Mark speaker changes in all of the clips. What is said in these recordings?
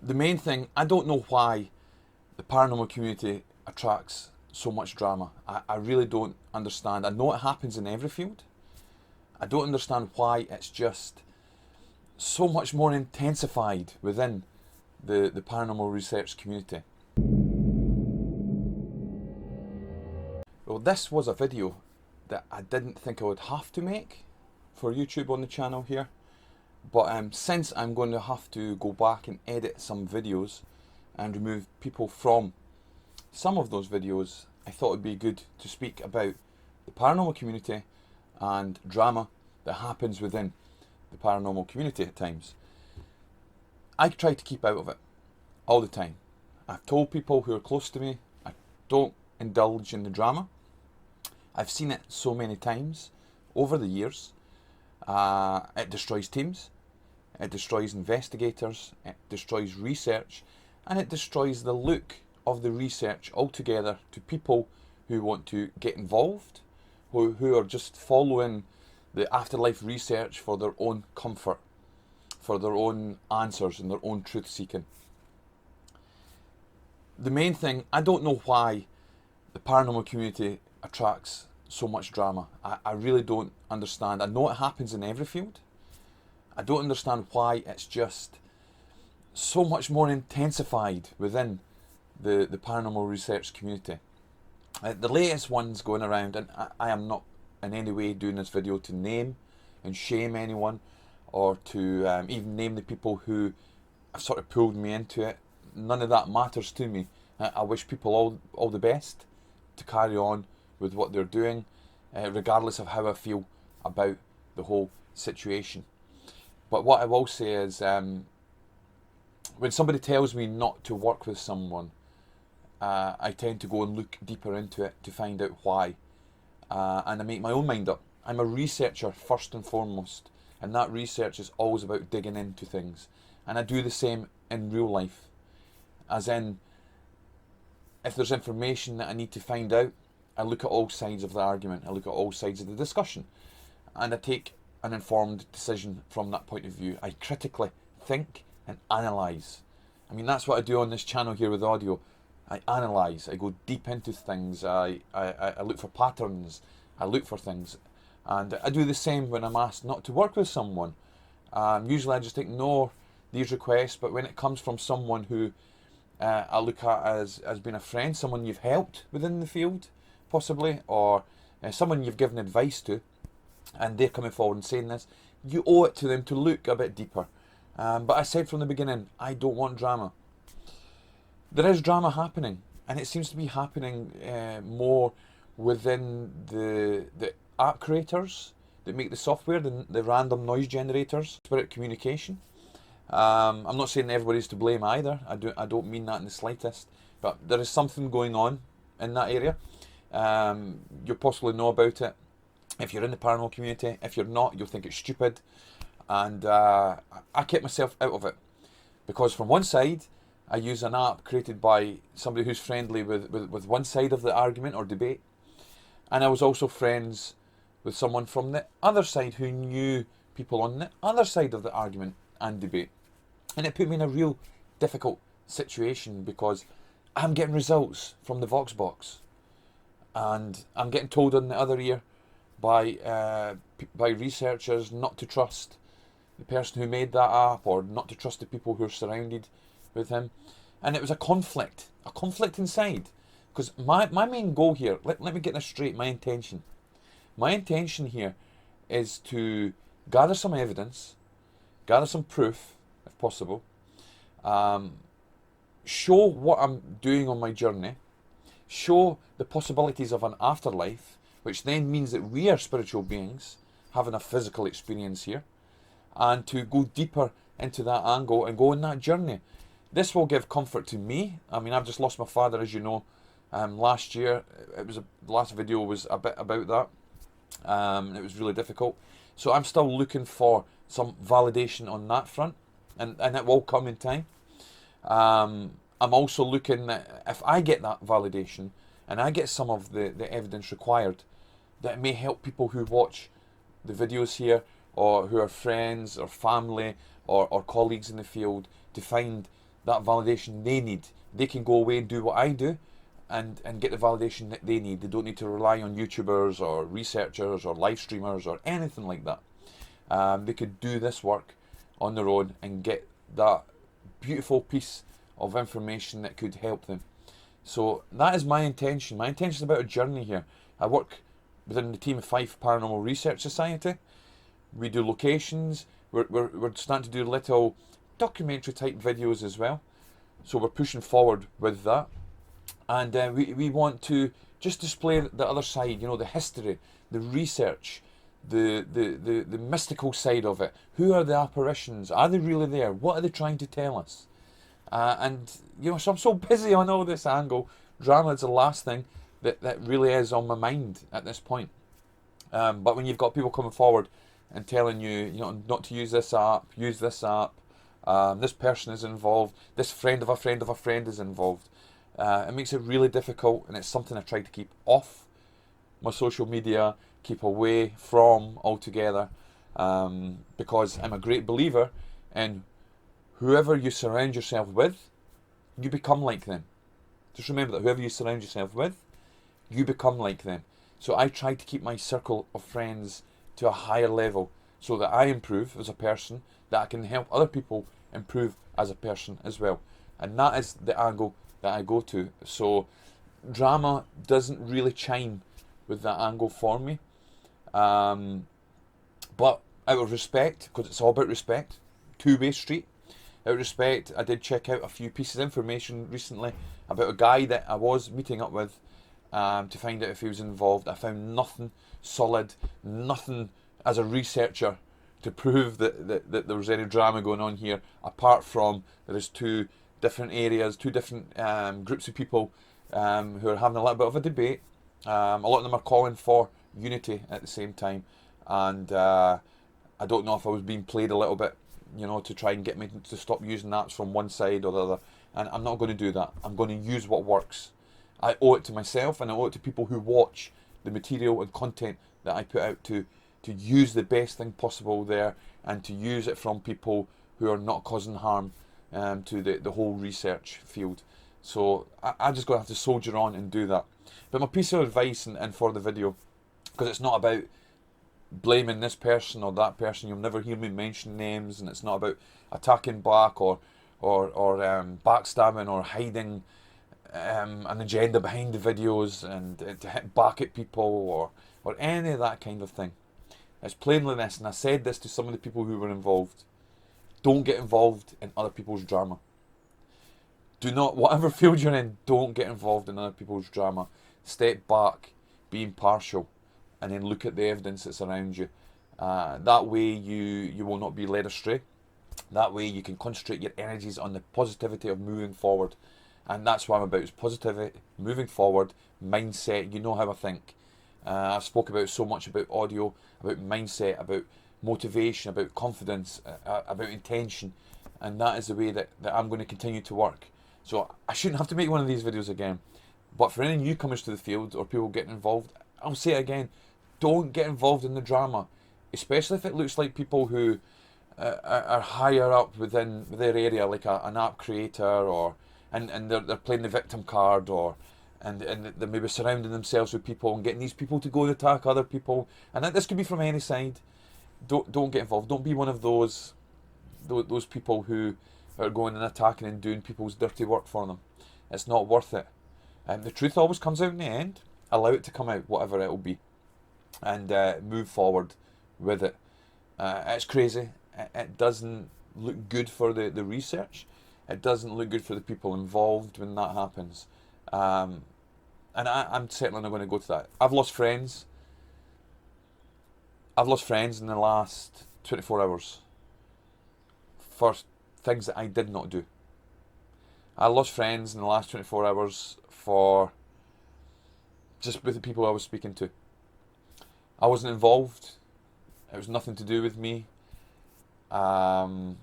Speaker 1: The main thing, I don't know why the paranormal community attracts so much drama. I really don't understand. I know it happens in every field. I don't understand why it's just so much more intensified within the paranormal research community. Well, this was a video that I didn't think I would have to make for YouTube on the channel here. But since I'm going to have to go back and edit some videos and remove people from some of those videos, I thought it would be good to speak about the paranormal community and drama that happens within the paranormal community at times. I try to keep out of it all the time. I've told people who are close to me, I don't indulge in the drama. I've seen it so many times over the years. It destroys teams. It destroys investigators, it destroys research, and it destroys the look of the research altogether to people who want to get involved, who are just following the afterlife research for their own comfort, for their own answers and their own truth seeking. The main thing, I don't know why the paranormal community attracts so much drama. I really don't understand. I know it happens in every field. I don't understand why it's just so much more intensified within the paranormal research community. The latest ones going around, and I am not in any way doing this video to name and shame anyone or to even name the people who have sort of pulled me into it. None of that matters to me. I wish people all the best to carry on with what they're doing, regardless of how I feel about the whole situation. But what I will say is, when somebody tells me not to work with someone, I tend to go and look deeper into it to find out why. And I make my own mind up. I'm a researcher first and foremost, and that research is always about digging into things. And I do the same in real life. As in, if there's information that I need to find out, I look at all sides of the argument, I look at all sides of the discussion, and I take an informed decision from that point of view. I critically think and analyse. I mean, that's what I do on this channel here with audio. I analyse, I go deep into things, I look for patterns, I look for things. And I do the same when I'm asked not to work with someone. Usually I just ignore these requests, but when it comes from someone who I look at as being a friend, someone you've helped within the field, possibly, or someone you've given advice to, and they're coming forward and saying this, you owe it to them to look a bit deeper. But I said from the beginning, I don't want drama. There is drama happening, and it seems to be happening more within the app creators that make the software, the random noise generators, spirit communication. I'm not saying everybody's to blame either. I don't mean that in the slightest, but there is something going on in that area. You'll possibly know about it if you're in the paranormal community. If you're not, you'll think it's stupid. And I kept myself out of it, because from one side, I use an app created by somebody who's friendly with one side of the argument or debate, and I was also friends with someone from the other side who knew people on the other side of the argument and debate. And it put me in a real difficult situation, because I'm getting results from the Vox box, and I'm getting told in the other ear by researchers not to trust the person who made that app, or not to trust the people who are surrounded with him. And it was a conflict inside, because my main goal here, let me get this straight, my intention here is to gather some evidence, gather some proof if possible, show what I'm doing on my journey, show the possibilities of an afterlife, which then means that we are spiritual beings having a physical experience here, and to go deeper into that angle and go on that journey. This will give comfort to me. I mean, I've just lost my father, as you know, last year. The last video was a bit about that. It was really difficult. So I'm still looking for some validation on that front, and it will come in time. I'm also looking at, if I get that validation and I get some of the evidence required, that it may help people who watch the videos here, or who are friends or family or colleagues in the field, to find that validation they need. They can go away and do what I do and get the validation that they need. They don't need to rely on YouTubers or researchers or live streamers or anything like that. They could do this work on their own and get that beautiful piece of information that could help them. So that is my intention. My intention is about a journey here. I work within the team of Fife Paranormal Research Society. We do locations. We're starting to do little documentary type videos as well. So we're pushing forward with that. And we want to just display the other side, you know, the history, the research, the mystical side of it. Who are the apparitions? Are they really there? What are they trying to tell us? And, you know, so I'm so busy on all this angle. Drama is the last thing that really is on my mind at this point. But when you've got people coming forward and telling you, you know, not to use this app, use this app, this person is involved, this friend of a friend of a friend is involved, it makes it really difficult, and it's something I try to keep off my social media, keep away from altogether, because I'm a great believer in whoever you surround yourself with, you become like them. Just remember that whoever you surround yourself with, you become like them. So I try to keep my circle of friends to a higher level so that I improve as a person, that I can help other people improve as a person as well. And that is the angle that I go to. So drama doesn't really chime with that angle for me. But out of respect, because it's all about respect, two-way street, out of respect, I did check out a few pieces of information recently about a guy that I was meeting up with to find out if he was involved. I found nothing solid, nothing as a researcher to prove that there was any drama going on here, apart from there is two different areas, two different groups of people who are having a little bit of a debate. A lot of them are calling for unity at the same time, and I don't know if I was being played a little bit, you know, to try and get me to stop using apps from one side or the other, and I'm not going to do that. I'm going to use what works. I owe it to myself, and I owe it to people who watch the material and content that I put out to use the best thing possible there, and to use it from people who are not causing harm to the whole research field. So I'm just going to have to soldier on and do that. But my piece of advice and for the video, because it's not about blaming this person or that person, you'll never hear me mention names, and it's not about attacking back or backstabbing or hiding an agenda behind the videos and to hit back at people or any of that kind of thing. It's plainly this, and I said this to some of the people who were involved. Don't get involved in other people's drama. Do not, whatever field you're in, don't get involved in other people's drama. Step back, be impartial, and then look at the evidence that's around you. That way you will not be led astray. That way you can concentrate your energies on the positivity of moving forward. And that's what I'm about, is positivity, moving forward, mindset. You know how I think. I spoke about so much about audio, about mindset, about motivation, about confidence, about intention. And that is the way that I'm going to continue to work. So I shouldn't have to make one of these videos again. But for any newcomers to the field or people getting involved, I'll say it again, don't get involved in the drama. Especially if it looks like people who are higher up within their area, like an app creator, and they're playing the victim card, and they're maybe surrounding themselves with people and getting these people to go and attack other people. And this could be from any side. Don't get involved. Don't be one of those people who are going and attacking and doing people's dirty work for them. It's not worth it. The truth always comes out in the end. Allow it to come out, whatever it will be, and move forward with it. It's crazy. It doesn't look good for the research. It doesn't look good for the people involved when that happens. And I'm certainly not going to go to that. I've lost friends. I've lost friends in the last 24 hours for things that I did not do. I lost friends in the last 24 hours for just with the people I was speaking to. I wasn't involved. It was nothing to do with me. I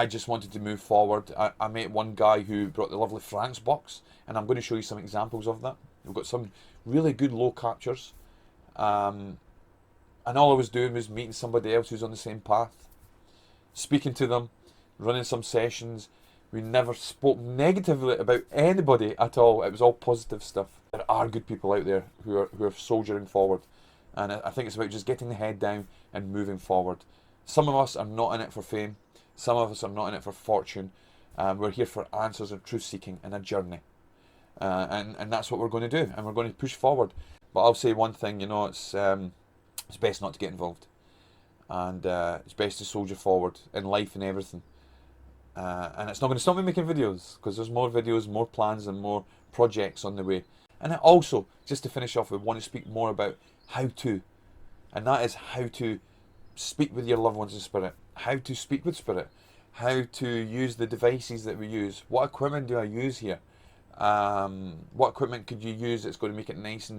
Speaker 1: just wanted to move forward. I met one guy who brought the lovely France box, and I'm going to show you some examples of that. We've got some really good low captures. And all I was doing was meeting somebody else who's on the same path, speaking to them, running some sessions, We never spoke negatively about anybody at all. It was all positive stuff. There are good people out there who are soldiering forward, and I think it's about just getting the head down and moving forward. Some of us are not in it for fame. Some of us are not in it for fortune. We're here for answers and truth seeking and a journey, and that's what we're going to do, and we're going to push forward. But I'll say one thing, it's best not to get involved, and it's best to soldier forward in life and everything. And it's not going to stop me making videos, because there's more videos, more plans, and more projects on the way. And I also, just to finish off, I want to speak more about how to, and that is how to speak with your loved ones in spirit, how to speak with spirit, how to use the devices that we use. What equipment do I use here? What equipment could you use that's going to make it nice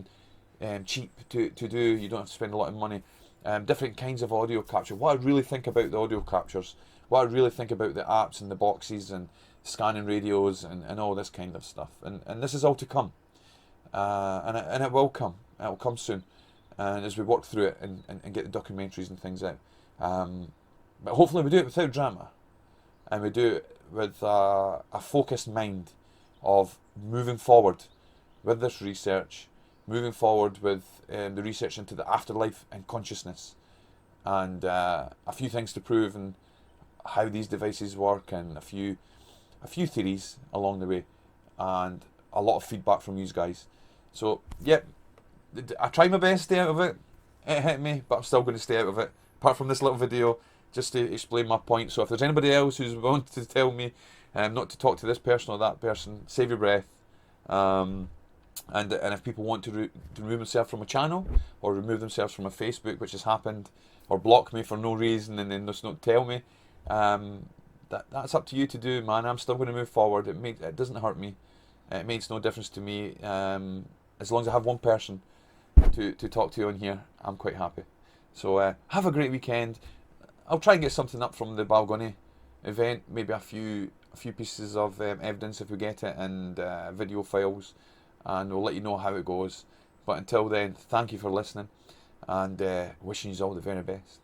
Speaker 1: and cheap to do? You don't have to spend a lot of money. Different kinds of audio capture. What I really think about the audio captures, what I really think about the apps and the boxes and scanning radios and all this kind of stuff. And this is all to come. And it will come. It will come soon. And as we work through it and get the documentaries and things out. But hopefully we do it without drama. And we do it with a focused mind of moving forward with this research, moving forward with the research into the afterlife and consciousness, and a few things to prove and how these devices work, and a few theories along the way, and a lot of feedback from you guys. So yeah, I tried my best to stay out of it. It hit me, but I'm still going to stay out of it. Apart from this little video, just to explain my point. So if there's anybody else who's willing to tell me not to talk to this person or that person, save your breath. And if people want to remove themselves from a channel, or remove themselves from a Facebook, which has happened, or block me for no reason and then just not tell me, that's up to you to do, man. I'm still going to move forward. It doesn't hurt me. It makes no difference to me. As long as I have one person to talk to on here, I'm quite happy. So have a great weekend. I'll try and get something up from the Balgony event, maybe a few pieces of evidence if we get it, and video files, and we'll let you know how it goes. But until then, thank you for listening, and wishing you all the very best.